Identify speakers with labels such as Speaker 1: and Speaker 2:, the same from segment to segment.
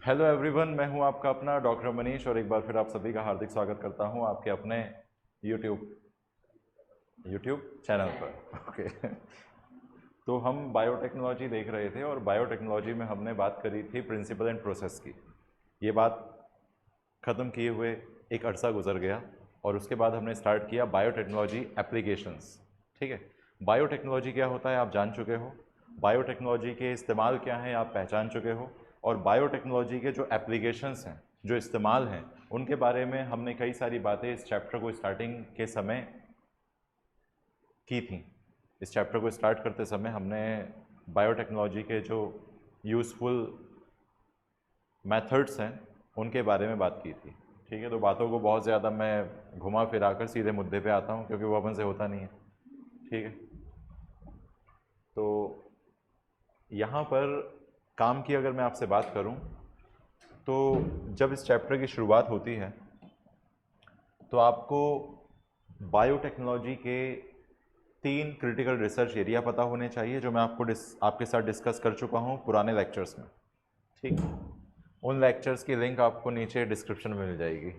Speaker 1: Hello everyone, मैं हूं आपका अपना डॉक्टर मनीष और एक बार फिर आप सभी का हार्दिक स्वागत करता हूं आपके अपने यूट्यूब यूट्यूब चैनल पर। ओके। तो हम बायोटेक्नोलॉजी देख रहे थे और बायोटेक्नोलॉजी में हमने बात करी थी प्रिंसिपल एंड प्रोसेस की। ये बात ख़त्म किए हुए एक अरसा गुजर गया और उसके बाद हमने स्टार्ट किया बायोटेक्नोलॉजी एप्लीकेशंस। ठीक है, बायोटेक्नोलॉजी क्या होता है आप जान चुके हो, बायोटेक्नोलॉजी के इस्तेमाल क्या हैं आप पहचान चुके हो, और बायोटेक्नोलॉजी के जो एप्लीकेशंस हैं, जो इस्तेमाल हैं, उनके बारे में हमने कई सारी बातें इस चैप्टर को स्टार्टिंग के समय की थी। इस चैप्टर को स्टार्ट करते समय हमने बायोटेक्नोलॉजी के जो यूज़फुल मेथड्स हैं उनके बारे में बात की थी। ठीक है, तो बातों को बहुत ज़्यादा मैं घुमा फिरा कर सीधे मुद्दे पे आता हूँ क्योंकि वो अपन से होता नहीं है। ठीक है, तो यहाँ पर काम की अगर मैं आपसे बात करूँ तो जब इस चैप्टर की शुरुआत होती है तो आपको बायोटेक्नोलॉजी के 3 क्रिटिकल रिसर्च एरिया पता होने चाहिए जो मैं आपके साथ डिस्कस कर चुका हूँ पुराने लेक्चर्स में। ठीक, उन लेक्चर्स की लिंक आपको नीचे डिस्क्रिप्शन में मिल जाएगी।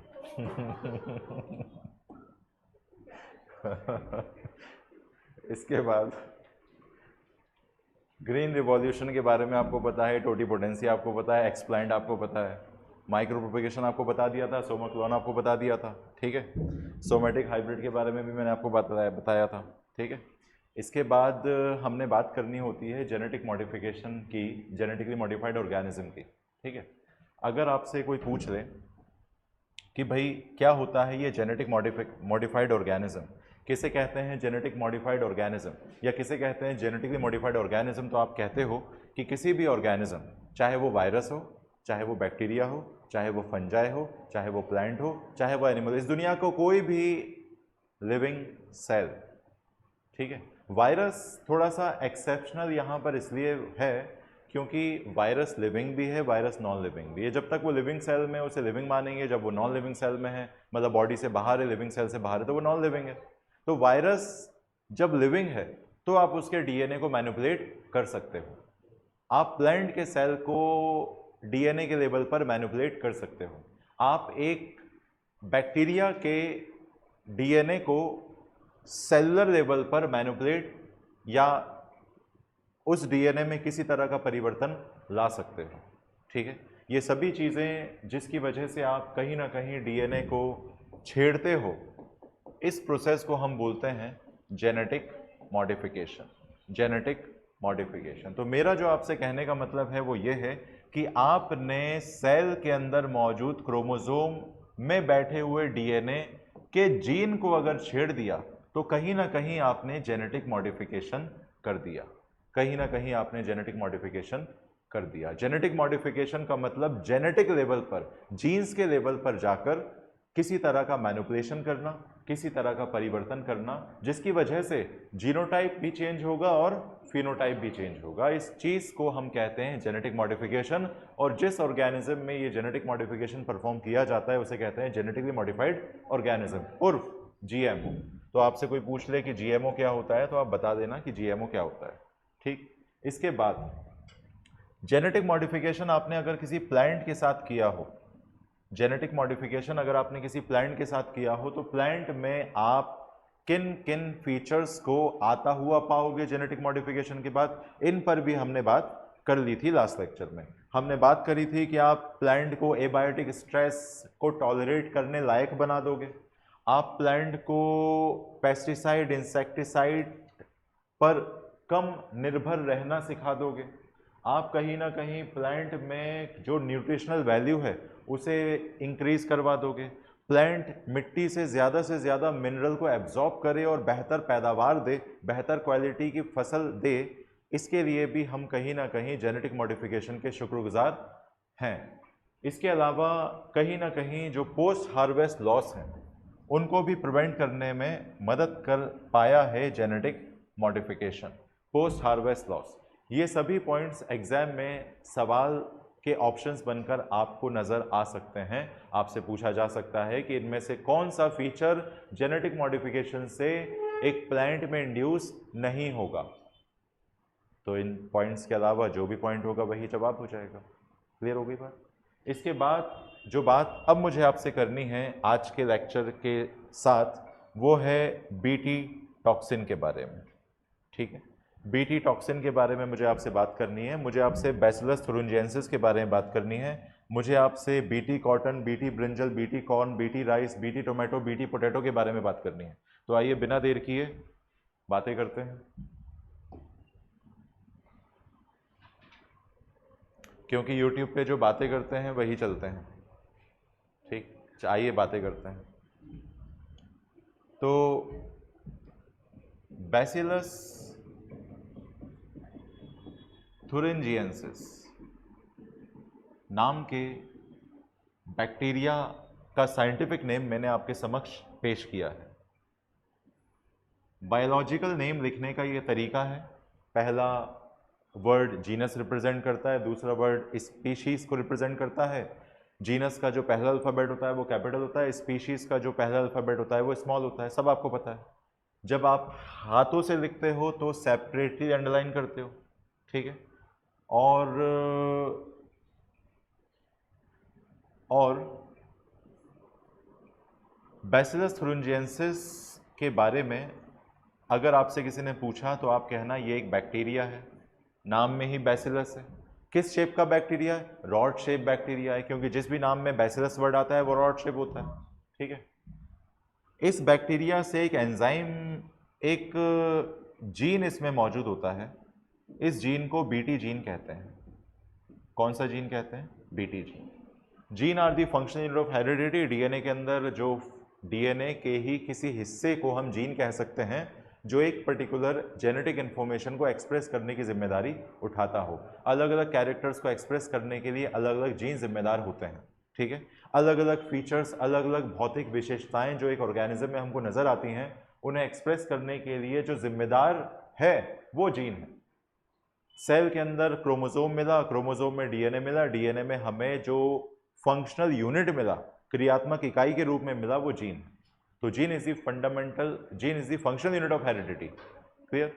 Speaker 1: इसके बाद ग्रीन रिवॉल्यूशन के बारे में आपको पता है, टोटीपोटेंसी आपको पता है, एक्सप्लाइंड आपको पता है, माइक्रो प्रोपेगेशन आपको बता दिया था, सोमाक्लोन आपको बता दिया था। ठीक है, सोमेटिक हाइब्रिड के बारे में भी मैंने आपको बताया था। ठीक है, इसके बाद हमने बात करनी होती है जेनेटिक मॉडिफिकेशन की, जेनेटिकली मॉडिफाइड ऑर्गेनिज्म की। ठीक है, अगर आपसे कोई पूछ ले कि भाई क्या होता है ये जेनेटिक मॉडिफाइड ऑर्गेनिज्म, किसे कहते हैं जेनेटिक मॉडिफाइड ऑर्गेनिज्म या किसे कहते हैं जेनेटिकली मॉडिफाइड ऑर्गेनिज्म, तो आप कहते हो कि किसी भी ऑर्गेनिज्म, चाहे वो वायरस हो, चाहे वो बैक्टीरिया हो, चाहे वो फंजाई हो, चाहे वो प्लांट हो, चाहे वो एनिमल, इस दुनिया को कोई भी लिविंग सेल। ठीक है, वायरस थोड़ा सा एक्सेप्शनल यहाँ पर इसलिए है क्योंकि वायरस लिविंग भी है, वायरस नॉन लिविंग भी है। जब तक वो लिविंग सेल में उसे लिविंग मानेंगे, जब वो नॉन लिविंग सेल में है, मतलब बॉडी से बाहर है, लिविंग सेल से बाहर है, तो वो नॉन लिविंग है। तो वायरस जब लिविंग है तो आप उसके डीएनए को मैनिपुलेट कर सकते हो, आप प्लांट के सेल को डीएनए के लेवल पर मैनिपुलेट कर सकते हो, आप एक बैक्टीरिया के डीएनए को सेलुलर लेवल पर मैनिपुलेट या उस डीएनए में किसी तरह का परिवर्तन ला सकते हो। ठीक है, ये सभी चीज़ें जिसकी वजह से आप कहीं ना कहीं डीएनए को छेड़ते हो, इस प्रोसेस को हम बोलते हैं जेनेटिक मॉडिफिकेशन। जेनेटिक मॉडिफिकेशन, तो मेरा जो आपसे कहने का मतलब है वो ये है कि आपने सेल के अंदर मौजूद क्रोमोसोम में बैठे हुए डीएनए के जीन को अगर छेड़ दिया तो कहीं ना कहीं आपने जेनेटिक मॉडिफिकेशन कर दिया, कहीं ना कहीं आपने जेनेटिक मॉडिफिकेशन कर दिया। जेनेटिक मॉडिफिकेशन का मतलब जेनेटिक लेवल पर, जीन्स के लेवल पर जाकर किसी तरह का मैनिपुलेशन करना, किसी तरह का परिवर्तन करना, जिसकी वजह से जीनोटाइप भी चेंज होगा और फिनोटाइप भी चेंज होगा। इस चीज़ को हम कहते हैं जेनेटिक मॉडिफिकेशन, और जिस ऑर्गेनिज्म में ये जेनेटिक मॉडिफिकेशन परफॉर्म किया जाता है उसे कहते हैं जेनेटिकली मॉडिफाइड ऑर्गेनिज्म उर्फ जीएमओ। तो आपसे कोई पूछ ले कि जीएमओ क्या होता है तो आप बता देना कि जीएमओ क्या होता है। ठीक, इसके बाद जेनेटिक मॉडिफिकेशन आपने अगर किसी प्लांट के साथ किया हो, जेनेटिक मॉडिफिकेशन अगर आपने किसी प्लांट के साथ किया हो तो प्लांट में आप किन किन फीचर्स को आता हुआ पाओगे जेनेटिक मॉडिफिकेशन के बाद, इन पर भी हमने बात कर ली थी। लास्ट लेक्चर में हमने बात करी थी कि आप प्लांट को एबायोटिक स्ट्रेस को टॉलरेट करने लायक बना दोगे, आप प्लांट को पेस्टिसाइड इंसेक्टिसाइड पर कम निर्भर रहना सिखा दोगे, आप कहीं ना कहीं प्लांट में जो न्यूट्रिशनल वैल्यू है उसे इंक्रीज करवा दोगे, प्लांट मिट्टी से ज़्यादा मिनरल को एब्जॉर्ब करे और बेहतर पैदावार दे, बेहतर क्वालिटी की फसल दे। इसके लिए भी हम कहीं ना कहीं जेनेटिक मॉडिफिकेशन के शुक्रगुजार हैं। इसके अलावा कहीं ना कहीं जो पोस्ट हार्वेस्ट लॉस हैं उनको भी प्रिवेंट करने में मदद कर पाया है genetic modification, post harvest loss. ये सभी पॉइंट्स एग्जाम में सवाल के ऑप्शंस बनकर आपको नज़र आ सकते हैं। आपसे पूछा जा सकता है कि इनमें से कौन सा फीचर जेनेटिक मॉडिफिकेशन से एक प्लांट में इंड्यूस नहीं होगा, तो इन पॉइंट्स के अलावा जो भी पॉइंट होगा वही जवाब हो जाएगा। क्लियर हो गई बात? इसके बाद जो बात अब मुझे आपसे करनी है आज के लेक्चर के साथ, वो है बीटी टॉक्सिन के बारे में। ठीक है, बीटी टॉक्सिन के बारे में मुझे आपसे बात करनी है। मुझे आपसे बैसिलस थुरिंजिएंसिस के बारे में बात करनी है। मुझे आपसे BT cotton, BT brinjal, BT corn, BT rice, BT tomato, BT potato के बारे में बात करनी है। तो आइए बिना देर किए बातें करते हैं, क्योंकि YouTube पे जो बातें करते हैं वही चलते हैं। ठीक, आइए बातें करते हैं। तो बैसिलस थुरिंजिएंसिस नाम के बैक्टीरिया का साइंटिफिक नेम मैंने आपके समक्ष पेश किया है। बायोलॉजिकल नेम लिखने का ये तरीका है, पहला वर्ड जीनस रिप्रेजेंट करता है, दूसरा वर्ड स्पीशीज को रिप्रेजेंट करता है। जीनस का जो पहला अल्फ़ाबेट होता है वो कैपिटल होता है, स्पीशीज का जो पहला अल्फ़ाबेट होता है वो स्मॉल होता है। सब आपको पता है। जब आप हाथों से लिखते हो तो सेपरेटली अंडरलाइन करते हो, ठीक है। और बैसिलस थुरिंजिएंसिस के बारे में अगर आपसे किसी ने पूछा तो आप कहना ये एक बैक्टीरिया है, नाम में ही बैसिलस है। किस शेप का बैक्टीरिया है? रॉड शेप बैक्टीरिया है, क्योंकि जिस भी नाम में बैसिलस वर्ड आता है वो रॉड शेप होता है, ठीक है। इस बैक्टीरिया से एक एंजाइम, एक जीन इसमें मौजूद होता है। इस जीन को बीटी जीन कहते हैं। कौन सा जीन कहते हैं? BT gene. Gene are the functional unit of heredity. DNA के अंदर जो डीएनए के ही किसी हिस्से को हम जीन कह सकते हैं, जो एक पर्टिकुलर जेनेटिक इन्फॉर्मेशन को एक्सप्रेस करने की जिम्मेदारी उठाता हो। अलग अलग कैरेक्टर्स को एक्सप्रेस करने के लिए अलग अलग जीन जिम्मेदार होते हैं, ठीक है। अलग अलग फीचर्स, अलग अलग भौतिक विशेषताएं जो एक ऑर्गेनिज्म में हमको नजर आती हैं, उन्हें एक्सप्रेस करने के लिए जो जिम्मेदार है वो जीन है। सेल के अंदर क्रोमोसोम मिला, क्रोमोसोम में डीएनए मिला, डीएनए में हमें जो फंक्शनल यूनिट मिला, क्रियात्मक इकाई के रूप में मिला, वो जीन। तो gene is the fundamental, gene is the functional unit of heredity. Clear?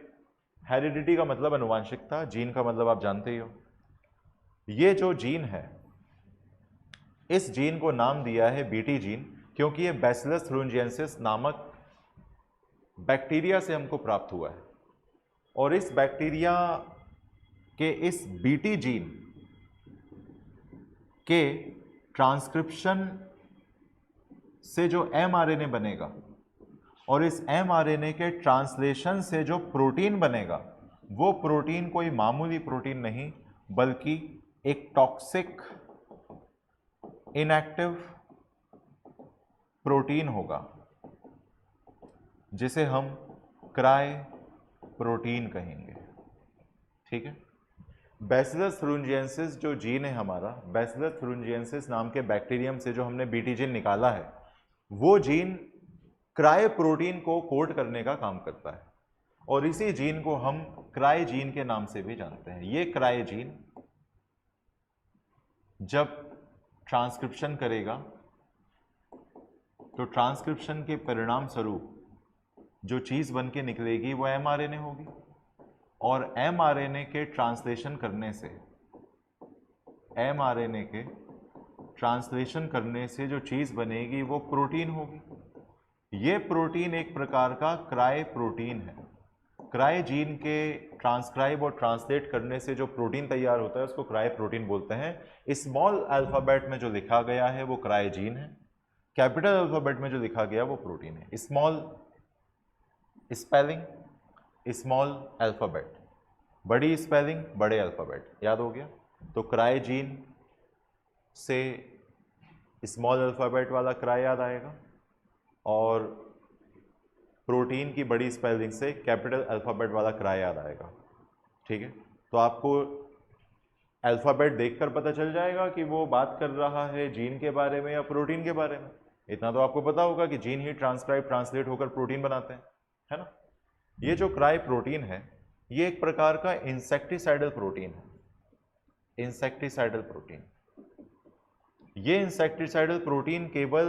Speaker 1: Heredity का मतलब अनुवांशिकता, जीन का मतलब आप जानते ही हो। ये जो जीन है, इस जीन को नाम दिया है बीटी जीन, क्योंकि ये बैसिलस थुरिंजिएंसिस नामक बैक्टीरिया से हमको प्राप्त हुआ है। और इस बैक्टीरिया के इस बीटी जीन के ट्रांसक्रिप्शन से जो एमआरएनए बनेगा और इस एमआरएनए के ट्रांसलेशन से जो प्रोटीन बनेगा, वो प्रोटीन कोई मामूली प्रोटीन नहीं, बल्कि एक टॉक्सिक इनएक्टिव प्रोटीन होगा, जिसे हम क्राई प्रोटीन कहेंगे, ठीक है। बैसिलस थुरिंजिएंसिस जो जीन है हमारा, बैसिलस थुरिंजिएंसिस नाम के बैक्टीरियम से जो हमने बीटी जीन निकाला है, वो जीन क्राई प्रोटीन को कोड करने का काम करता है। और इसी जीन को हम क्राई जीन के नाम से भी जानते हैं। ये क्राई जीन जब ट्रांसक्रिप्शन करेगा तो ट्रांसक्रिप्शन के परिणाम स्वरूप जो चीज बन के निकलेगी वो एमआरएनए होगी, और एमआरएनए के ट्रांसलेशन करने से, एमआरएनए के ट्रांसलेशन करने से जो चीज बनेगी वो प्रोटीन होगी। ये प्रोटीन एक प्रकार का क्राई प्रोटीन है। क्राई जीन के ट्रांसक्राइब और ट्रांसलेट करने से जो प्रोटीन तैयार होता है उसको क्राई प्रोटीन बोलते हैं। स्मॉल अल्फाबेट में जो लिखा गया है वो क्राई जीन है, कैपिटल अल्फाबेट में जो लिखा गया वो प्रोटीन है। स्मॉल स्पेलिंग, स्मॉल अल्फाबेट, बड़ी स्पेलिंग, बड़े अल्फाबेट, याद हो गया। तो क्राई जीन से स्मॉल अल्फाबेट वाला क्राई याद आएगा, और प्रोटीन की बड़ी स्पेलिंग से कैपिटल अल्फाबेट वाला क्राई याद आएगा, ठीक है। तो आपको अल्फाबेट देखकर पता चल जाएगा कि वो बात कर रहा है जीन के बारे में या प्रोटीन के बारे में। इतना तो आपको पता होगा कि जीन ही ट्रांसक्राइब ट्रांसलेट होकर प्रोटीन बनाते हैं, है ना। ये जो क्राई प्रोटीन है, ये एक प्रकार का इंसेक्टिसाइडल प्रोटीन है। इंसेक्टिसाइडल प्रोटीन, ये इंसेक्टिसाइडल प्रोटीन केवल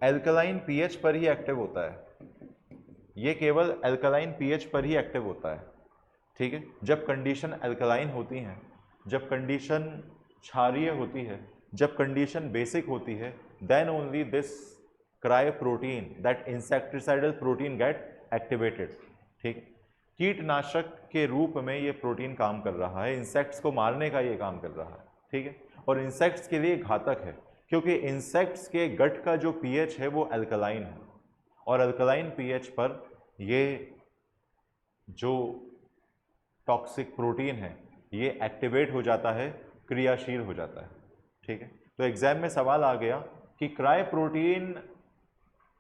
Speaker 1: एल्कलाइन पीएच पर ही एक्टिव होता है। ये केवल एल्कलाइन पीएच पर ही एक्टिव होता है, ठीक है। जब कंडीशन एल्कलाइन होती हैं, जब कंडीशन क्षारीय होती है, जब कंडीशन बेसिक होती है, then only this cry protein, that insecticidal protein get activated. ठीक, कीटनाशक के रूप में ये प्रोटीन काम कर रहा है, इंसेक्ट्स को मारने का ये काम कर रहा है। ठीक है, और इंसेक्ट्स के लिए घातक है, क्योंकि इंसेक्ट्स के गट का जो पीएच है वो अल्कलाइन है, और अल्कलाइन पीएच पर ये जो टॉक्सिक प्रोटीन है ये एक्टिवेट हो जाता है, क्रियाशील हो जाता है। ठीक है, तो एग्जाम में सवाल आ गया कि क्राई प्रोटीन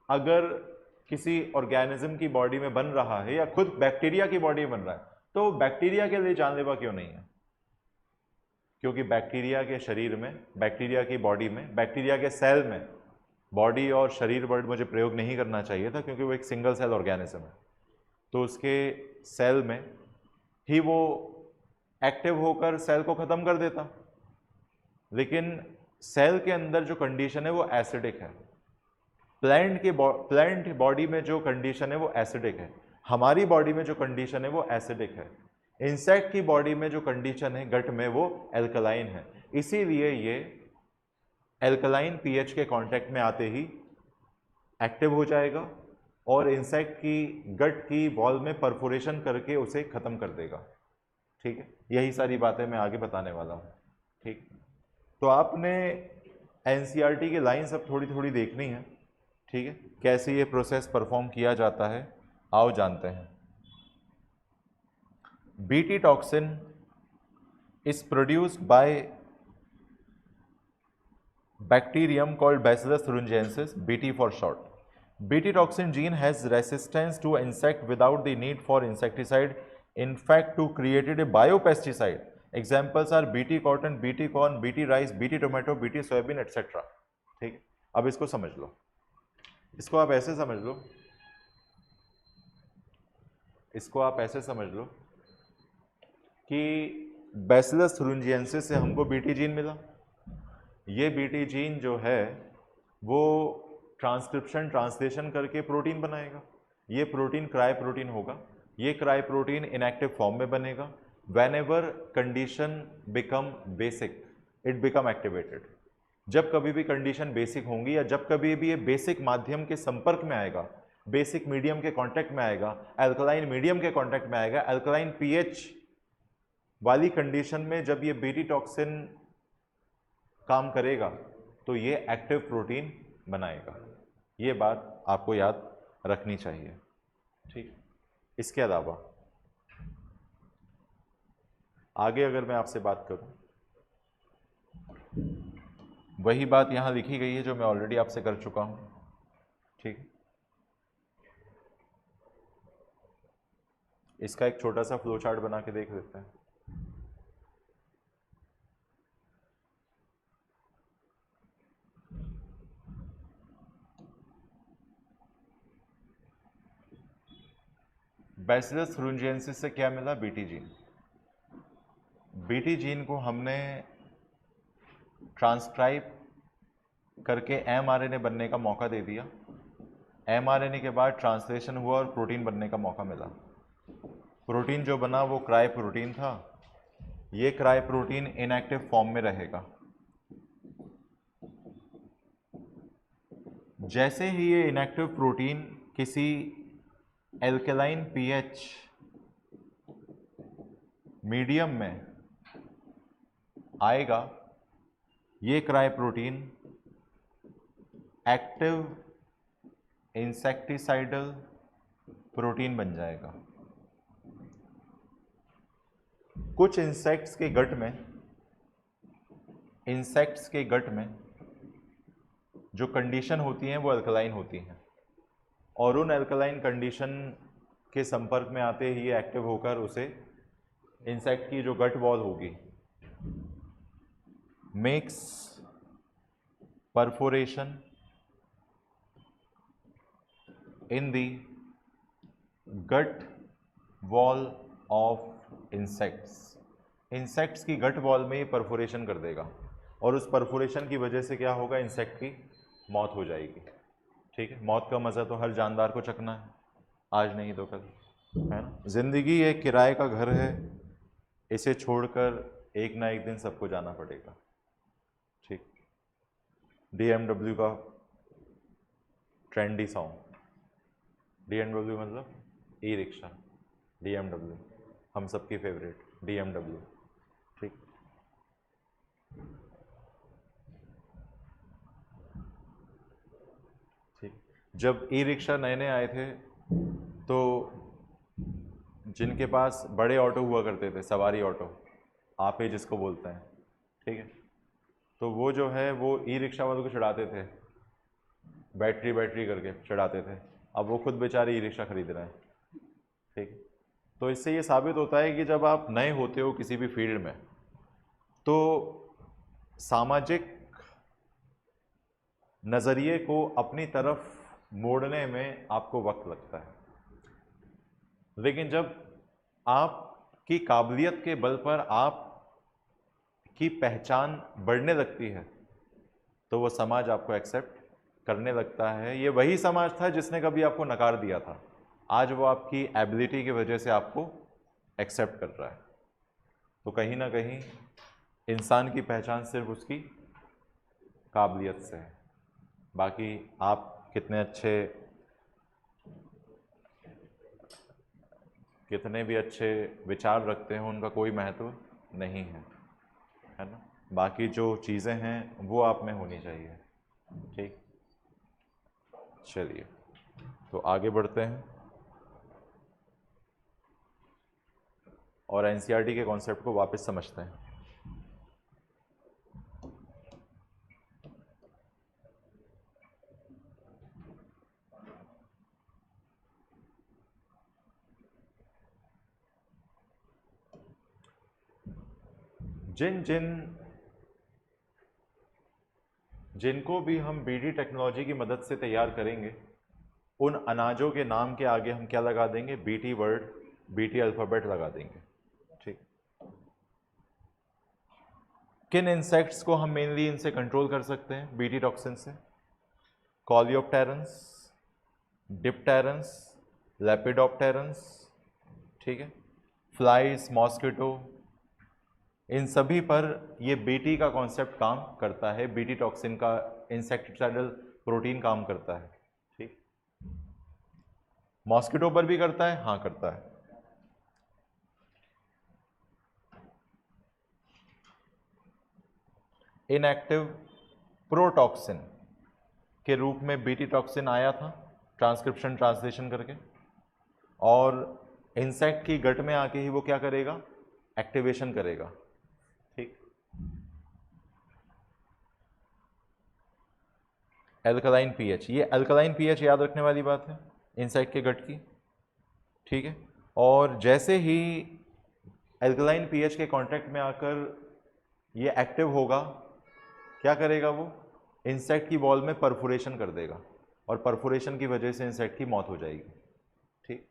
Speaker 1: अगर किसी ऑर्गेनिज्म की बॉडी में बन रहा है या खुद बैक्टीरिया की बॉडी में बन रहा है, तो बैक्टीरिया के लिए जानलेवा क्यों नहीं है? क्योंकि बैक्टीरिया के शरीर में, बैक्टीरिया की बॉडी में, बैक्टीरिया के सेल में, बॉडी और शरीर वर्ड मुझे प्रयोग नहीं करना चाहिए था क्योंकि वो एक सिंगल सेल ऑर्गेनिज्म है, तो उसके सेल में ही वो एक्टिव होकर सेल को ख़त्म कर देता। लेकिन सेल के अंदर जो कंडीशन है वो एसिडिक है। प्लांट बॉडी में जो कंडीशन है वो एसिडिक है, हमारी बॉडी में जो कंडीशन है वो एसिडिक है। इंसेक्ट की बॉडी में जो कंडीशन है गट में वो एल्कलाइन है, इसीलिए ये एल्कलाइन पीएच के कांटेक्ट में आते ही एक्टिव हो जाएगा और इंसेक्ट की गट की वॉल में परफोरेशन करके उसे ख़त्म कर देगा। ठीक है, यही सारी बातें मैं आगे बताने वाला हूँ। ठीक, तो आपने एनसीईआरटी की लाइन सब थोड़ी थोड़ी देखनी है। ठीक है, कैसे ये प्रोसेस परफॉर्म किया जाता है आओ जानते हैं। BT toxin is produced by bacterium called Bacillus thuringiensis, BT for short. BT toxin gene has resistance to insect without the need for insecticide. In fact, to created a biopesticide. Examples are BT cotton, BT corn, BT rice, BT tomato, BT soybean, etc. ठीक, अब इसको समझ लो, इसको आप ऐसे समझ लो, इसको आप ऐसे समझ लो कि Bacillus thuringiensis से हमको BT जीन मिला। ये बीटी जीन जो है वो ट्रांसलेशन करके प्रोटीन बनाएगा। ये प्रोटीन क्राई प्रोटीन होगा। ये क्राई प्रोटीन इनएक्टिव फॉर्म में बनेगा। Whenever condition become basic it become activated. जब कभी भी कंडीशन बेसिक होंगी या जब कभी भी ये बेसिक माध्यम के संपर्क में आएगा, बेसिक मीडियम के कांटेक्ट में आएगा, अल्कलाइन मीडियम के कांटेक्ट में आएगा, अल्कलाइन पीएच वाली कंडीशन में जब ये बीटी टॉक्सिन काम करेगा तो ये एक्टिव प्रोटीन बनाएगा। ये बात आपको याद रखनी चाहिए। ठीक, इसके अलावा आगे अगर मैं आपसे बात करूं, वही बात यहां लिखी गई है जो मैं ऑलरेडी आपसे कर चुका हूं। ठीक, इसका एक छोटा सा फ्लो चार्ट बना के देख लेते हैं। बैसिलस थ्रुंजिएंसिस से क्या मिला? BT gene. बीटी जीन को हमने ट्रांसक्राइब करके एमआरएनए बनने का मौका दे दिया। एमआरएनए के बाद ट्रांसलेशन हुआ और प्रोटीन बनने का मौका मिला। प्रोटीन जो बना वो क्राई प्रोटीन था। ये क्राई प्रोटीन इनएक्टिव फॉर्म में रहेगा। जैसे ही ये इनएक्टिव प्रोटीन किसी एल्कलाइन पीएच मीडियम में आएगा, ये cry protein active insecticidal protein बन जाएगा। कुछ इंसेक्ट्स के गट में जो कंडीशन होती हैं वो अल्कलाइन होती हैं और उन अल्कलाइन कंडीशन के संपर्क में आते ही ये एक्टिव होकर उसे इंसेक्ट की जो गट वॉल होगी makes perforation in the gut wall of insects की गट वॉल में ये परफोरेशन कर देगा और उस परफोरेशन की वजह से क्या होगा? इंसेक्ट की मौत हो जाएगी। ठीक है, मौत का मज़ा तो हर जानदार को चखना है, आज नहीं तो कल, है ना। ज़िंदगी एक किराए का घर है, इसे छोड़कर एक ना एक दिन सबको जाना पड़ेगा। DMW का ट्रेंडी सॉन्ग, DMW मतलब ई रिक्शा, DMW हम सबकी फेवरेट DMW, ठीक। ठीक, जब ई रिक्शा नए नए आए थे तो जिनके पास बड़े ऑटो हुआ करते थे, सवारी ऑटो आपे जिसको बोलते हैं, ठीक है, तो वो जो है वो ई रिक्शा वालों को चढ़ाते थे, बैटरी बैटरी करके चढ़ाते थे। अब वो खुद बेचारे ई रिक्शा खरीद रहे हैं, ठीक। तो इससे ये साबित होता है कि जब आप नए होते हो किसी भी फील्ड में तो सामाजिक नज़रिए को अपनी तरफ मोड़ने में आपको वक्त लगता है, लेकिन जब आपकी काबिलियत के बल पर आप की पहचान बढ़ने लगती है तो वो समाज आपको एक्सेप्ट करने लगता है। ये वही समाज था जिसने कभी आपको नकार दिया था, आज वो आपकी एबिलिटी की वजह से आपको एक्सेप्ट कर रहा है। तो कहीं ना कहीं इंसान की पहचान सिर्फ उसकी काबिलियत से है, बाकी आप कितने अच्छे, कितने भी अच्छे विचार रखते हैं उनका कोई महत्व नहीं है ना। बाकी जो चीज़ें हैं वो आप में होनी चाहिए, ठीक। चलिए तो आगे बढ़ते हैं और एनसीईआरटी के कॉन्सेप्ट को वापस समझते हैं। जिनको भी हम बीटी टेक्नोलॉजी की मदद से तैयार करेंगे उन अनाजों के नाम के आगे हम क्या लगा देंगे, बीटी वर्ड, बीटी अल्फ़ाबेट लगा देंगे, ठीक। किन इंसेक्ट्स को हम मेनली इनसे कंट्रोल कर सकते हैं बीटी टॉक्सिन से? कॉलियोप्टेरन्स, डिप्टेरन्स, लेपिडोप्टेरन्स, ठीक है, फ्लाइज, मॉस्किटो, इन सभी पर ये बीटी का कॉन्सेप्ट काम करता है, बीटी टॉक्सिन का इंसेक्टिसाइडल प्रोटीन काम करता है, ठीक। मॉस्किटो पर भी करता है, हाँ करता है। इनएक्टिव प्रोटॉक्सिन के रूप में बीटी टॉक्सिन आया था ट्रांसक्रिप्शन ट्रांसलेशन करके, और इंसेक्ट की गट में आके ही वो क्या करेगा, एक्टिवेशन करेगा, ठीक। एल्कलाइन पीएच, ये एल्कलाइन पीएच याद रखने वाली बात है इंसेक्ट के गट की, ठीक है। और जैसे ही एल्कलाइन पीएच के कांटेक्ट में आकर ये एक्टिव होगा, क्या करेगा वो, इंसेक्ट की वॉल में परफोरेशन कर देगा और परफोरेशन की वजह से इंसेक्ट की मौत हो जाएगी, ठीक।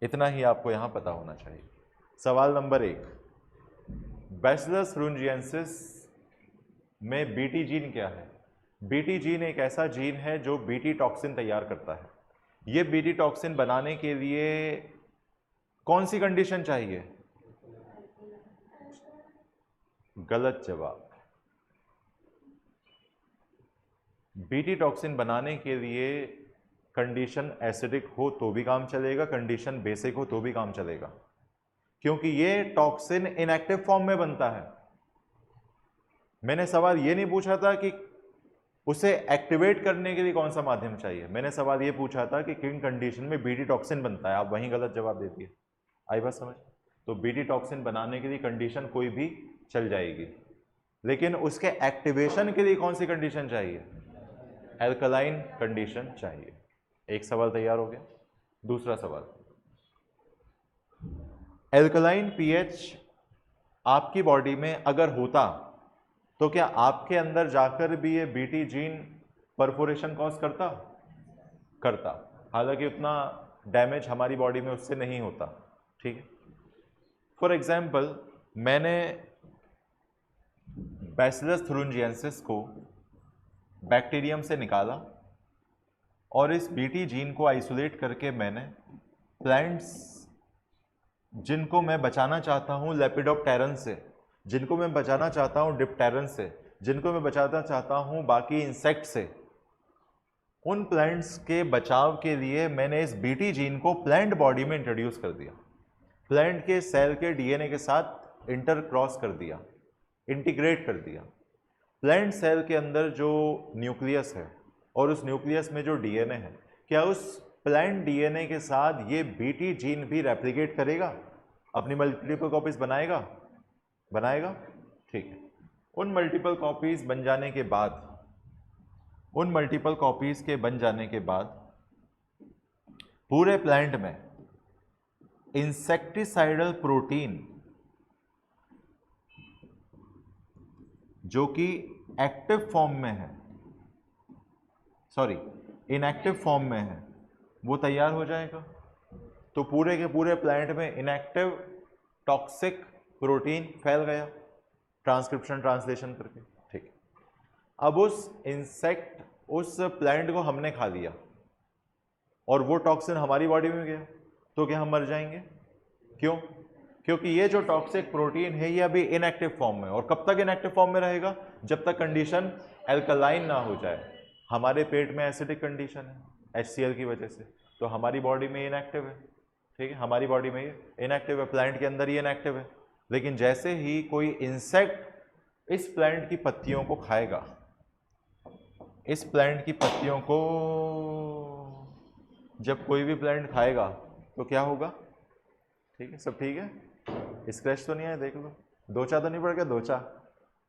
Speaker 1: इतना ही आपको यहां पता होना चाहिए। सवाल नंबर 1, बैसिलस thuringiensis में बीटी जीन क्या है? बीटी जीन एक ऐसा जीन है जो बीटी टॉक्सिन तैयार करता है। ये बीटी टॉक्सिन बनाने के लिए कौन सी कंडीशन चाहिए? गलत जवाब। बीटी टॉक्सिन बनाने के लिए कंडीशन एसिडिक हो तो भी काम चलेगा, कंडीशन बेसिक हो तो भी काम चलेगा, क्योंकि ये टॉक्सिन इनएक्टिव फॉर्म में बनता है। मैंने सवाल ये नहीं पूछा था कि उसे एक्टिवेट करने के लिए कौन सा माध्यम चाहिए, मैंने सवाल ये पूछा था कि किन कंडीशन में बीटी टॉक्सिन बनता है। आप वहीं गलत जवाब दे दिए। आई बात समझ? तो बीटी टॉक्सिन बनाने के लिए कंडीशन कोई भी चल जाएगी, लेकिन उसके एक्टिवेशन के लिए कौन सी कंडीशन चाहिए? एल्कलाइन कंडीशन चाहिए। एक सवाल तैयार हो गया। दूसरा सवाल, एल्कलाइन पीएच आपकी बॉडी में अगर होता तो क्या आपके अंदर जाकर भी ये बीटी जीन परफोरेशन कॉज करता? हालांकि उतना डैमेज हमारी बॉडी में उससे नहीं होता, ठीक है। फॉर एग्जाम्पल, मैंने बैसिलस thuringiensis को बैक्टीरियम से निकाला और इस बीटी जीन को आइसोलेट करके मैंने प्लांट्स जिनको मैं बचाना चाहता हूं लेपिडोप्टेरन से, जिनको मैं बचाना चाहता हूं डिप्टेरन से, जिनको मैं बचाना चाहता हूँ बाकी इंसेक्ट से, उन प्लांट्स के बचाव के लिए मैंने इस बीटी जीन को प्लांट बॉडी में इंट्रोड्यूस कर दिया, प्लांट के सेल के डीएनए के साथ इंटरक्रॉस कर दिया, इंटीग्रेट कर दिया। प्लांट सेल के अंदर जो न्यूक्लियस है और उस न्यूक्लियस में जो डीएनए है, क्या उस प्लांट डीएनए के साथ ये बीटी जीन भी रेप्लिकेट करेगा, अपनी मल्टीपल कॉपीज बनाएगा? बनाएगा, ठीक है। उन मल्टीपल कॉपीज बन जाने के बाद, उन मल्टीपल कॉपीज के बन जाने के बाद पूरे प्लांट में इंसेक्टिसाइडल प्रोटीन जो कि एक्टिव फॉर्म में है, सॉरी इनएक्टिव फॉर्म में है, वो तैयार हो जाएगा। तो पूरे के पूरे प्लांट में इनएक्टिव टॉक्सिक प्रोटीन फैल गया ट्रांसक्रिप्शन ट्रांसलेशन करके, ठीक। अब उस प्लांट को हमने खा लिया और वो टॉक्सिन हमारी बॉडी में गया, तो क्या हम मर जाएंगे? क्यों? क्योंकि ये जो टॉक्सिक प्रोटीन है ये अभी इनएक्टिव फॉर्म में, और कब तक इनएक्टिव फॉर्म में रहेगा? जब तक कंडीशन एल्कलाइन ना हो जाए। हमारे पेट में एसिडिक कंडीशन है HCl की वजह से, तो हमारी बॉडी में इनएक्टिव है, ठीक है, हमारी बॉडी में ये इनएक्टिव है, प्लांट के अंदर ही इनएक्टिव है। लेकिन जैसे ही कोई इंसेक्ट इस प्लांट की पत्तियों को खाएगा, इस प्लांट की पत्तियों को जब कोई भी प्लांट खाएगा तो क्या होगा? ठीक है, सब ठीक है? स्क्रैच तो नहीं है? देख लो, दोचा तो नहीं पड़ गया? दोचा,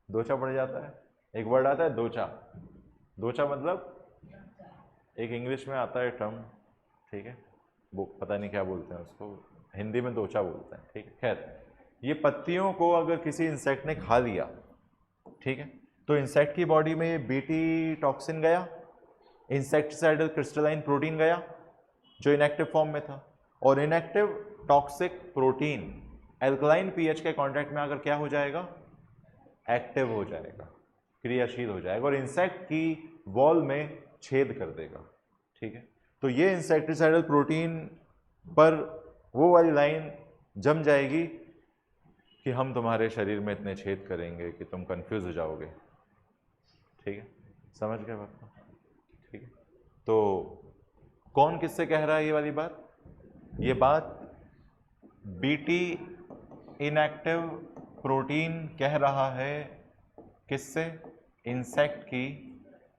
Speaker 1: दोचा पड़ जाता है, एक वर्ड आता है दोचा। दोचा मतलब एक इंग्लिश में आता है टर्म, ठीक है, वो पता नहीं क्या बोलते हैं उसको, हिंदी में दोचा बोलते हैं, ठीक है। खैर, ये पत्तियों को अगर किसी इंसेक्ट ने खा लिया, ठीक है, तो इंसेक्ट की बॉडी में ये बीटी टॉक्सिन गया, इंसेक्टिसाइडल क्रिस्टलाइन प्रोटीन गया जो इनएक्टिव फॉर्म में था, और inactive toxic protein alkaline pH के कांटेक्ट में आकर क्या हो जाएगा? एक्टिव हो जाएगा, क्रियाशील हो जाएगा और इंसेक्ट की वॉल में छेद कर देगा, ठीक है। तो ये इंसेक्टिसाइडल प्रोटीन पर वो वाली लाइन जम जाएगी कि हम तुम्हारे शरीर में इतने छेद करेंगे कि तुम कंफ्यूज हो जाओगे, ठीक है, समझ गए बात को, ठीक है। तो कौन किससे कह रहा है ये वाली बात? ये बात बीटी इनएक्टिव प्रोटीन कह रहा है किससे? इंसेक्ट की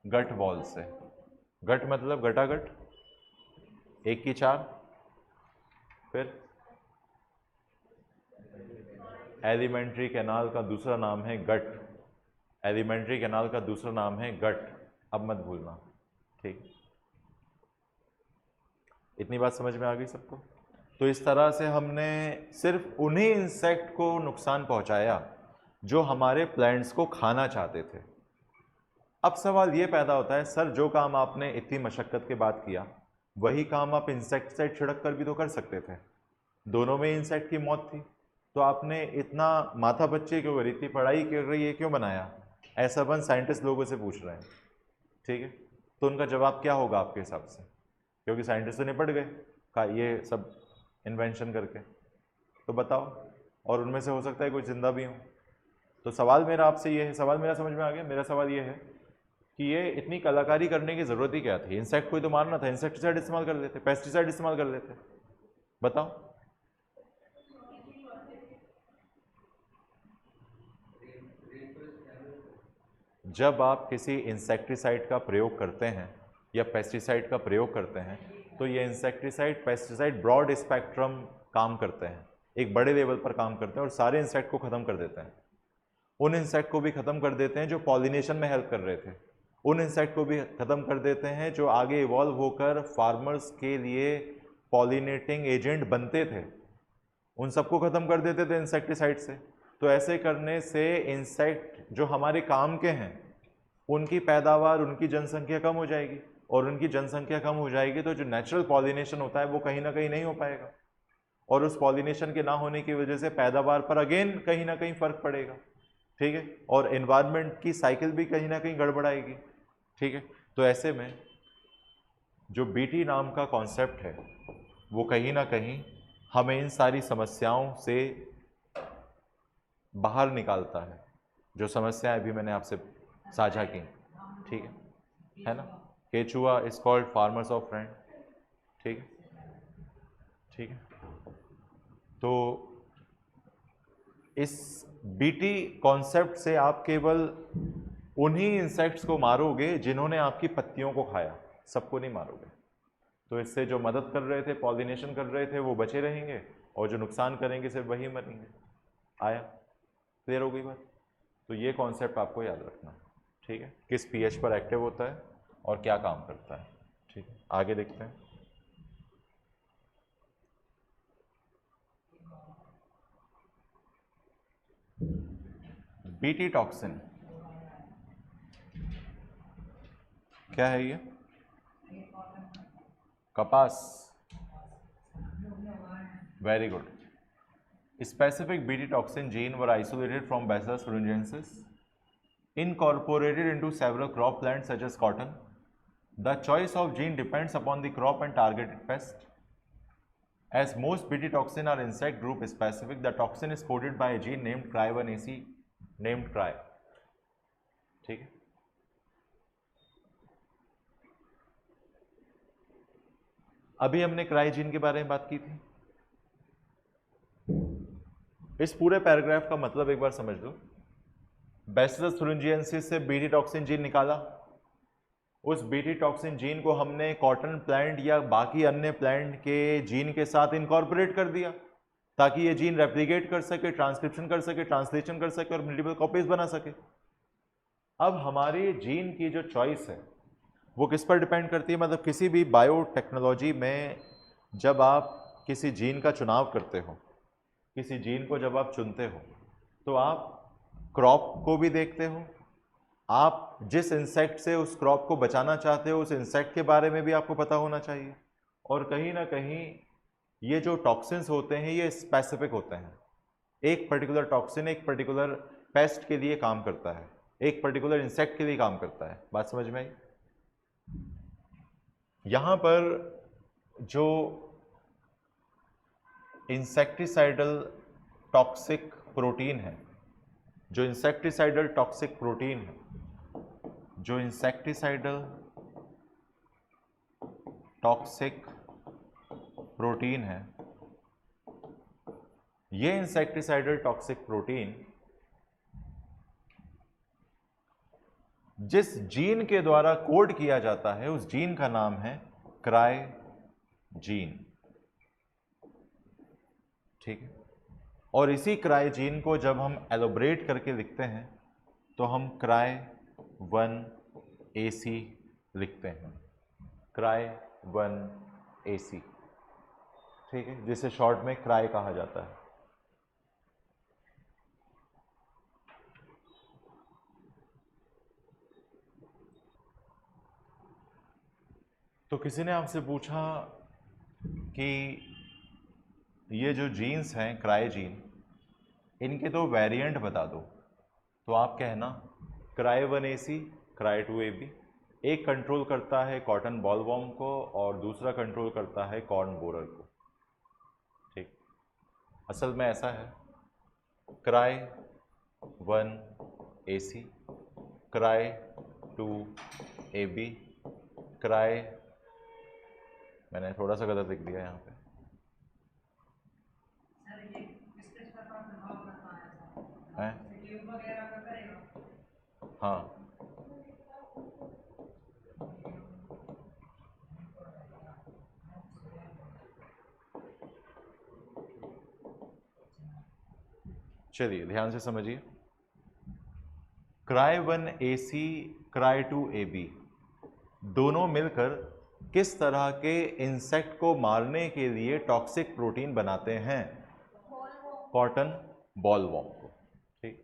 Speaker 1: गट वॉल से। गट मतलब गटागट, एक की चार, फिर एलिमेंट्री कैनाल का दूसरा नाम है गट, एलिमेंट्री कैनाल का दूसरा नाम है गट, अब मत भूलना, ठीक। इतनी बात समझ में आ गई सबको? तो इस तरह से हमने सिर्फ उन्हीं इंसेक्ट को नुकसान पहुंचाया जो हमारे प्लांट्स को खाना चाहते थे। अब सवाल ये पैदा होता है, सर जो काम आपने इतनी मशक्क़त के बाद किया, वही काम आप इंसेक्टिसाइड छिड़क कर भी तो कर सकते थे, दोनों में इंसेक्ट की मौत थी, तो आपने इतना माथा बच्चे क्यों करी, इतनी पढ़ाई कर रही है क्यों बनाया? ऐसा अपन साइंटिस्ट लोगों से पूछ रहे हैं, ठीक है। तो उनका जवाब क्या होगा आपके हिसाब से? क्योंकि साइंटिस्ट तो निपट गए का ये सब इन्वेंशन करके, तो बताओ, और उनमें से हो सकता है कोई जिंदा भी हो। तो सवाल मेरा आपसे ये है, सवाल मेरा समझ में आ गया? मेरा सवाल ये है कि ये इतनी कलाकारी करने की ज़रूरत ही क्या थी? इंसेक्ट को ही तो मारना था, इंसेक्टिसाइड इस्तेमाल कर लेते, पेस्टिसाइड इस्तेमाल कर लेते, बताओ। जब आप किसी इंसेक्टिसाइड का प्रयोग करते हैं या पेस्टिसाइड का प्रयोग करते हैं, तो ये इंसेक्टिसाइड पेस्टिसाइड ब्रॉड स्पेक्ट्रम काम करते हैं, एक बड़े लेवल पर काम करते हैं और सारे इंसेक्ट को ख़त्म कर देते हैं। उन इंसेक्ट को भी ख़त्म कर देते हैं जो पॉलिनेशन में हेल्प कर रहे थे, उन इंसेक्ट को भी ख़त्म कर देते हैं जो आगे इवॉल्व होकर फार्मर्स के लिए पॉलिनेटिंग एजेंट बनते थे, उन सबको ख़त्म कर देते थे इंसेक्टिसाइड से। तो ऐसे करने से इंसेक्ट जो हमारे काम के हैं उनकी पैदावार, उनकी जनसंख्या कम हो जाएगी, और उनकी जनसंख्या कम हो जाएगी तो जो नेचुरल पॉलिनेशन होता है वो कहीं ना कहीं नहीं हो पाएगा, और उस पॉलिनेशन के ना होने की वजह से पैदावार पर अगेन कहीं ना कहीं फ़र्क पड़ेगा, ठीक है, और एनवायरनमेंट की साइकिल भी कहीं ना कहीं गड़बड़ाएगी, ठीक है। तो ऐसे में जो बीटी नाम का कॉन्सेप्ट है वो कहीं ना कहीं हमें इन सारी समस्याओं से बाहर निकालता है, जो समस्याएं अभी मैंने आपसे साझा की, ठीक है ना। केचुआ is called farmers of friend, ठीक है, ठीक है। तो इस बीटी कॉन्सेप्ट से आप केवल उन्हीं इंसेक्ट्स को मारोगे जिन्होंने आपकी पत्तियों को खाया, सबको नहीं मारोगे। तो इससे जो मदद कर रहे थे, पॉलिनेशन कर रहे थे, वो बचे रहेंगे, और जो नुकसान करेंगे सिर्फ वही मरेंगे। आया, क्लियर हो गई बात। तो ये कॉन्सेप्ट आपको याद रखना, ठीक है, किस पीएच पर एक्टिव होता है और क्या काम करता है, ठीक है। आगे देखते हैं। बीटी टॉक्सिन क्या है ये? कपास, very good. Specific Bt toxin gene were isolated from Bacillus thuringiensis, incorporated into several crop plants such as cotton. The choice of gene depends upon the crop and targeted pest. As most Bt toxin are insect group specific, the toxin is coded by a gene named Cry1AC, named Cry, ठीक है। अभी हमने cry gene के बारे में बात की थी। इस पूरे पैराग्राफ का मतलब एक बार समझ लो। बैसिलस thuringiensis से बीटी टॉक्सिन जीन निकाला, उस बीटी टॉक्सिन जीन को हमने कॉटन प्लांट या बाकी अन्य प्लांट के जीन के साथ इनकॉर्पोरेट कर दिया ताकि ये जीन रेप्लिकेट कर सके, ट्रांसक्रिप्शन कर सके, ट्रांसलेशन कर सके और मल्टीपल कॉपीज बना सके। अब हमारी जीन की जो चॉइस है वो किस पर डिपेंड करती है? मतलब किसी भी बायोटेक्नोलॉजी में जब आप किसी जीन का चुनाव करते हो, किसी जीन को जब आप चुनते हो, तो आप क्रॉप को भी देखते हो, आप जिस इंसेक्ट से उस क्रॉप को बचाना चाहते हो उस इंसेक्ट के बारे में भी आपको पता होना चाहिए, और कहीं ना कहीं ये जो टॉक्सिन्स होते हैं ये स्पेसिफिक होते हैं। एक पर्टिकुलर टॉक्सिन एक पर्टिकुलर पेस्ट के लिए काम करता है, एक पर्टिकुलर इंसेक्ट के लिए काम करता है। बात समझ में आई? यहां पर जो इंसेक्टिसाइडल टॉक्सिक प्रोटीन है, जो इंसेक्टिसाइडल टॉक्सिक प्रोटीन है, जो इंसेक्टिसाइडल टॉक्सिक प्रोटीन है, ये इंसेक्टिसाइडल टॉक्सिक प्रोटीन जिस जीन के द्वारा कोड किया जाता है उस जीन का नाम है क्राई जीन, ठीक है। और इसी क्राई जीन को जब हम एलोबरेट करके लिखते हैं तो हम Cry1AC लिखते हैं, Cry1AC, ठीक है, जिसे शॉर्ट में क्राई कहा जाता है। तो किसी ने आपसे पूछा कि ये जो जीन्स हैं क्राई जीन, इनके दो वेरिएंट बता दो, तो आप कहना Cry1AC, Cry2AB। एक कंट्रोल करता है कॉटन बॉलवॉर्म को और दूसरा कंट्रोल करता है कॉर्न बोरर को, ठीक। असल में ऐसा है, Cry1AC, Cry2AB, क्राई, मैंने थोड़ा सा गलत लिख दिया यहाँ पे, है? हाँ, चलिए ध्यान से समझिए। Cry1AC, Cry2AB दोनों मिलकर किस तरह के इंसेक्ट को मारने के लिए टॉक्सिक प्रोटीन बनाते हैं? कॉटन बॉलवॉर्म को, ठीक।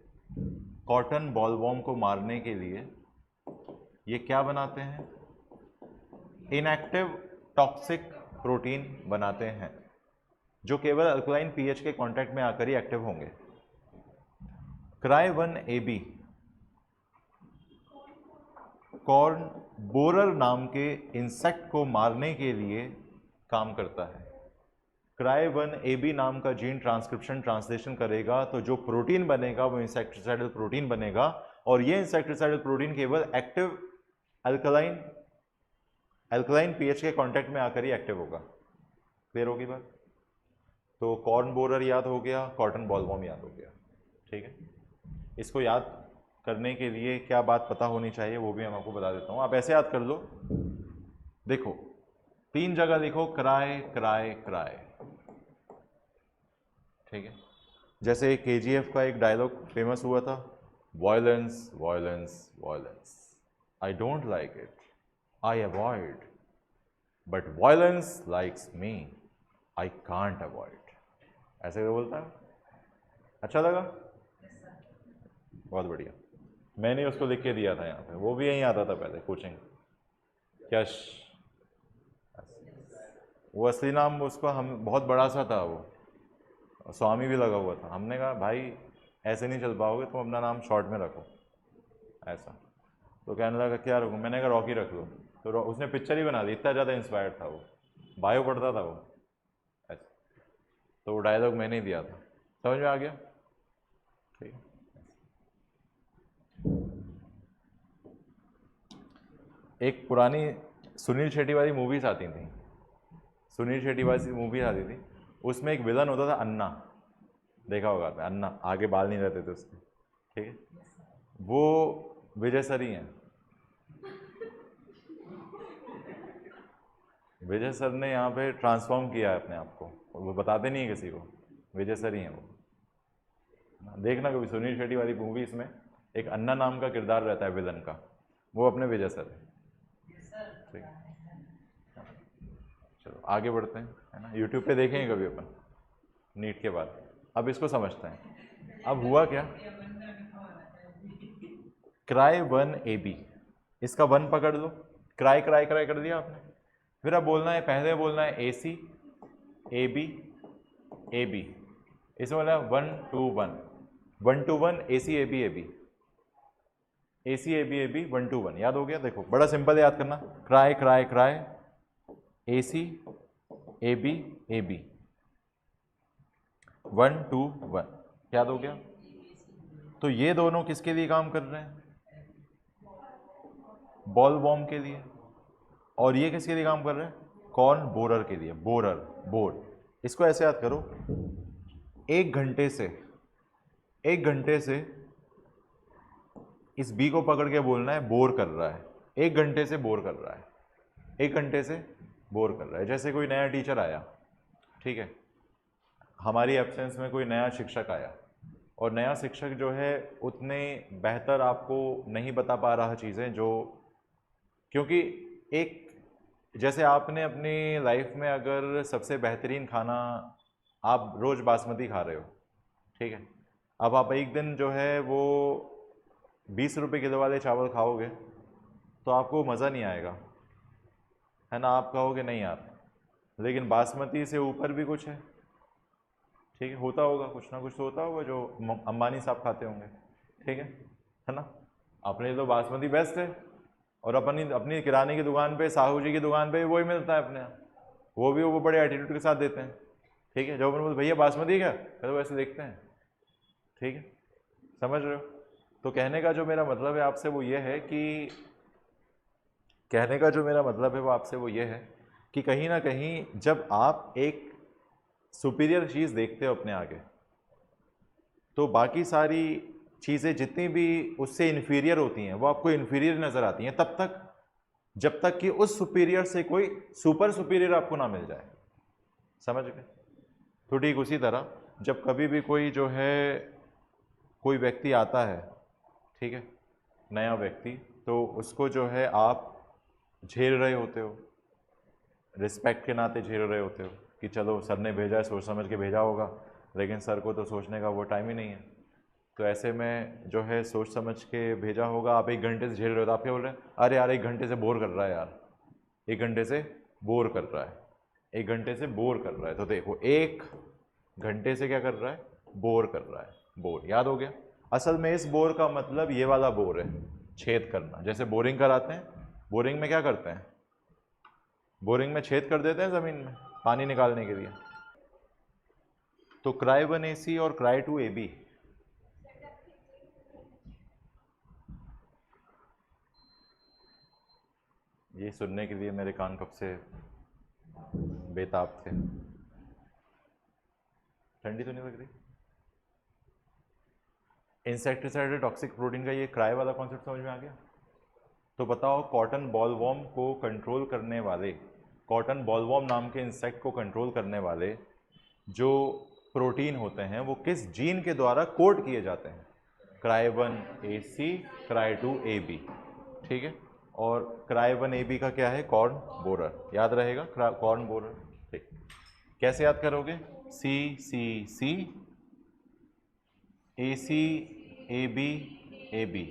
Speaker 1: कॉटन बॉलवॉर्म को मारने के लिए ये क्या बनाते हैं? इनएक्टिव टॉक्सिक प्रोटीन बनाते हैं जो केवल अल्कलाइन पीएच के कांटेक्ट में आकर ही एक्टिव होंगे। Cry1AB कॉर्न बोरर नाम के इंसेक्ट को मारने के लिए काम करता है। Cry1AB नाम का जीन ट्रांसक्रिप्शन ट्रांसलेशन करेगा तो जो प्रोटीन बनेगा वो इंसेक्टिसाइडल प्रोटीन बनेगा, और ये इंसेक्टिसाइडल प्रोटीन केवल एक्टिव अल्कलाइन पीएच के कांटेक्ट में आकर ही एक्टिव होगा। क्लियर होगी बात? तो कॉर्न बोरर याद हो गया, कॉटन बॉलवॉर्म याद हो गया। ठीक है, इसको याद करने के लिए क्या बात पता होनी चाहिए वो भी हम आपको बता देता हूँ। आप ऐसे याद कर लो, देखो 3 जगह लिखो क्राई क्राई क्राई। ठीक है, जैसे केजीएफ का एक डायलॉग फेमस हुआ था, violence violence violence, I don't like it, I avoid, but violence likes me, I can't avoid. ऐसे तो बोलता है। अच्छा लगा? बहुत बढ़िया। मैंने उसको लिख के दिया था यहाँ पे, वो भी यहीं आता था पहले कोचिंग। यश, वो असली नाम उसका हम बहुत बड़ा सा था, वो स्वामी भी लगा हुआ था। हमने कहा भाई ऐसे नहीं चल पाओगे, तुम अपना नाम शॉर्ट में रखो ऐसा। तो कहने लगा क्या रखूँ? मैंने कहा रॉकी रख लो। तो उसने पिक्चर ही बना दी, इतना ज़्यादा इंस्पायर्ड था वो, बायो पढ़ता था वो ऐसा। तो वो डायलॉग मैंने ही दिया था, समझ में आ गया? ठीक है। एक पुरानी सुनील शेट्टी वाली मूवीज आती थी, सुनील शेट्टी वाली मूवी आती थी, उसमें एक विलन होता था अन्ना, देखा होगा आपने, अन्ना, आगे बाल नहीं रहते थे उसके। ठीक है, वो विजय सर ही हैं। विजय सर ने यहाँ पे ट्रांसफॉर्म किया है अपने आप को, वो बताते नहीं है किसी को, विजय सर ही हैं वो। देखना कभी सुनील शेट्टी वाली मूवीज में एक अन्ना नाम का किरदार रहता है विलन का, वो अपने विजय सर है। ठीक, चलो आगे बढ़ते हैं, है ना। यूट्यूब पे देखेंगे कभी अपन नीट के बाद। अब इसको समझते हैं। अब हुआ क्या, क्राई 1 AB, इसका 1 पकड़ लो, क्राई क्राई क्राई कर दिया आपने। फिर अब बोलना है, पहले बोलना है AC AB AB, इसमें बोला 1 2 1, 1 2 1 AC AB AB, AC AB AB 1 2 1, याद हो गया? देखो बड़ा सिंपल याद करना, cry cry cry AC AB AB 1 2 1, याद हो गया? तो ये दोनों किसके लिए काम कर रहे हैं? बॉल वॉर्म के लिए। और ये किसके लिए काम कर रहे हैं? कॉर्न बोरर के लिए, बोरर, बोर। इसको ऐसे याद करो, 1 घंटे से इस बी को पकड़ के बोलना है बोर कर रहा है, 1 घंटे से बोर कर रहा है, 1 घंटे से बोर कर रहा है। जैसे कोई नया टीचर आया, ठीक है, हमारी एब्सेंस में कोई नया शिक्षक आया, और नया शिक्षक जो है उतने बेहतर आपको नहीं बता पा रहा चीज़ें, जो क्योंकि एक, जैसे आपने अपनी लाइफ में अगर सबसे बेहतरीन खाना, आप रोज़ बासमती खा रहे हो, ठीक है, अब आप एक दिन जो है वो 20 रुपये किलो वाले चावल खाओगे तो आपको मज़ा नहीं आएगा, है ना। आप कहोगे नहीं यार, लेकिन बासमती से ऊपर भी कुछ है, ठीक है, होता होगा, कुछ ना कुछ तो होता होगा जो अंबानी साहब खाते होंगे, ठीक है ना। अपने तो बासमती बेस्ट है, और अपनी किराने की दुकान पे, साहू जी की दुकान पे वही मिलता है अपने यहाँ, वो बड़े एटीट्यूड के साथ देते हैं, ठीक है। जब अपन बोलते भैया बासमती क्या, तो वैसे देखते हैं, ठीक है, समझ रहे हो। तो कहने का जो मेरा मतलब है आपसे वो ये है कि, कि कहीं ना कहीं जब आप एक सुपीरियर चीज़ देखते हो अपने आगे, तो बाकी सारी चीज़ें जितनी भी उससे इन्फीरियर होती हैं वो आपको इन्फीरियर नज़र आती हैं, तब तक जब तक कि उस सुपीरियर से कोई सुपर सुपीरियर आपको ना मिल जाए, समझ गए। तो ठीक उसी तरह जब कभी भी कोई जो है कोई व्यक्ति आता है, ठीक है, नया व्यक्ति, तो उसको जो है आप झेल रहे होते हो, रिस्पेक्ट के नाते झेल रहे होते हो कि चलो सर ने भेजा है, सोच समझ के भेजा होगा, लेकिन सर को तो सोचने का वो टाइम ही नहीं है, तो ऐसे में जो है सोच समझ के भेजा होगा। आप 1 घंटे से झेल रहे हो, तो आप क्या बोल रहे हैं, अरे यार 1 घंटे से बोर कर रहा है यार, 1 घंटे से बोर कर रहा है, 1 घंटे से बोर कर रहा है। तो देखो 1 घंटे से क्या कर रहा है, बोर कर रहा है, बोर, याद हो गया। असल में इस बोर का मतलब ये वाला बोर है, छेद करना। जैसे बोरिंग कराते हैं, बोरिंग में क्या करते हैं, बोरिंग में छेद कर देते हैं ज़मीन में पानी निकालने के लिए। तो क्राई 1 AC और क्राई 2 AB, ये सुनने के लिए मेरे कान कब से बेताब थे। ठंडी तो नहीं लग रही? इंसेक्टिसाइड टॉक्सिक प्रोटीन का ये क्राई वाला कॉन्सेप्ट समझ में आ गया? तो बताओ, कॉटन बॉलवॉर्म को कंट्रोल करने वाले, कॉटन बॉलवॉर्म नाम के इंसेक्ट को कंट्रोल करने वाले जो प्रोटीन होते हैं वो किस जीन के द्वारा कोड किए जाते हैं? cry1ac, cry2ab, ठीक है। और cry1ab का क्या है? कॉर्न बोरर, याद रहेगा, कॉर्न बोरर, ठीक। कैसे याद करोगे? सी सी सी, ए सी, ए बी, ए बी,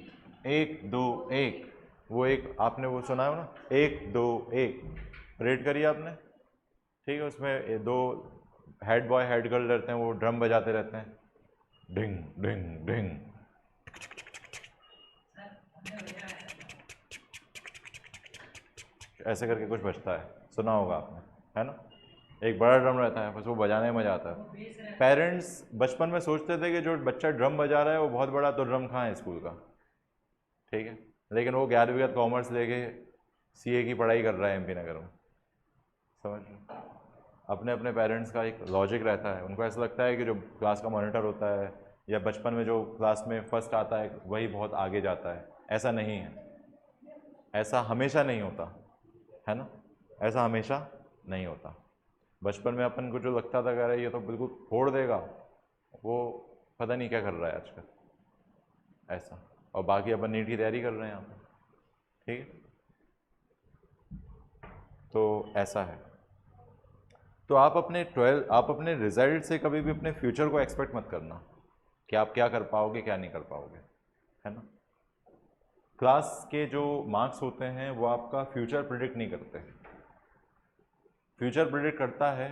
Speaker 1: 1 2 1, वो एक आपने वो सुना है ना, 1 2 1, रेड करिए आपने, ठीक है। उसमें दो हेड बॉय हेड गर्ल रहते हैं, वो ड्रम बजाते रहते हैं, ढिंग ढिंग ढिंग, ऐसे करके कुछ बजता है, सुना होगा आपने, है ना। एक बड़ा ड्रम रहता है, बस वो बजाने में मजा आता है। पेरेंट्स बचपन में सोचते थे कि जो बच्चा ड्रम बजा रहा है वो बहुत बड़ा, तो ड्रम कहाँ है स्कूल का, ठीक है। लेकिन वो 11वीं का कॉमर्स लेके सीए की पढ़ाई कर रहा है एमपी नगर में, समझ लो। अपने अपने पेरेंट्स का एक लॉजिक रहता है, उनको ऐसा लगता है कि जो क्लास का मॉनिटर होता है या बचपन में जो क्लास में फर्स्ट आता है वही बहुत आगे जाता है। ऐसा नहीं है, ऐसा हमेशा नहीं होता, है ना, ऐसा हमेशा नहीं होता। बचपन में अपन को जो लगता था कि ये तो बिल्कुल फोड़ देगा, वो पता नहीं क्या कर रहा है आजकल, ऐसा। और बाकी अपन नीट की तैयारी कर रहे हैं यहाँ पर, ठीक है। तो ऐसा है। तो आप अपने रिजल्ट से कभी भी अपने फ्यूचर को एक्सपेक्ट मत करना कि आप क्या कर पाओगे क्या नहीं कर पाओगे, है ना। क्लास के जो मार्क्स होते हैं वो आपका फ्यूचर प्रिडिक्ट नहीं करते। फ्यूचर प्रिडिक्ट करता है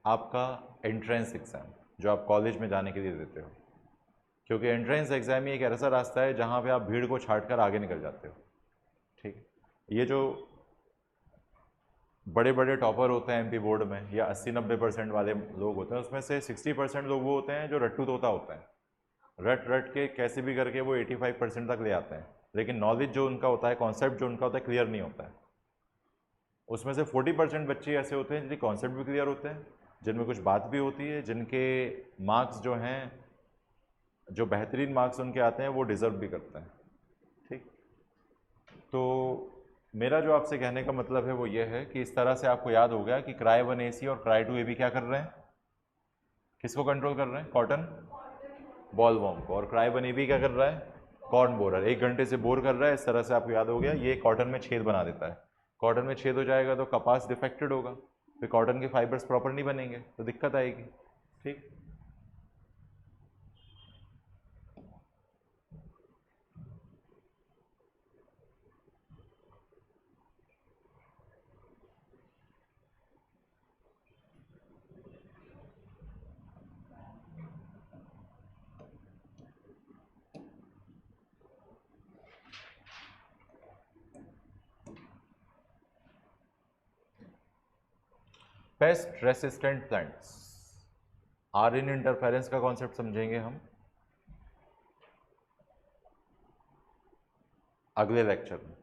Speaker 1: आपका एंट्रेंस एग्ज़ाम, जो आप कॉलेज में जाने के लिए देते हो। क्योंकि एंट्रेंस एग्ज़ाम ही एक ऐसा रास्ता है जहाँ पे आप भीड़ को छाट कर आगे निकल जाते हो, ठीक है। ये जो बड़े बड़े टॉपर होते हैं एमपी बोर्ड में, या 80-90% वाले लोग होते हैं, उसमें से 60% लोग वो होते हैं जो रट्टू तोता होते हैं, रट रट के कैसे भी करके वो 85% तक ले आते हैं, लेकिन नॉलेज जो उनका होता है, कॉन्सेप्ट जो उनका होता है, क्लियर नहीं होता है। उसमें से 40% बच्चे ऐसे होते हैं जिनके कॉन्सेप्ट भी क्लियर होते हैं, जिनमें कुछ बात भी होती है, जिनके मार्क्स जो हैं, जो बेहतरीन मार्क्स उनके आते हैं, वो डिज़र्व भी करते हैं, ठीक। तो मेरा जो आपसे कहने का मतलब है वो ये है कि इस तरह से आपको याद हो गया कि cry1ac और cry2ab क्या कर रहे हैं, किसको कंट्रोल कर रहे हैं? कॉटन बॉलवॉर्म को। और cry1ab क्या कर रहा है? कॉर्न बोरर, 1 घंटे से बोर कर रहा है। इस तरह से आपको याद हो गया, ये कॉटन में छेद बना देता है। कॉटन में छेद हो जाएगा तो कपास डिफेक्टेड होगा, फिर कॉटन के फाइबर्स प्रॉपर नहीं बनेंगे, तो दिक्कत आएगी, ठीक। Pest resistant plants, RN interference का कॉन्सेप्ट समझेंगे हम अगले लेक्चर में।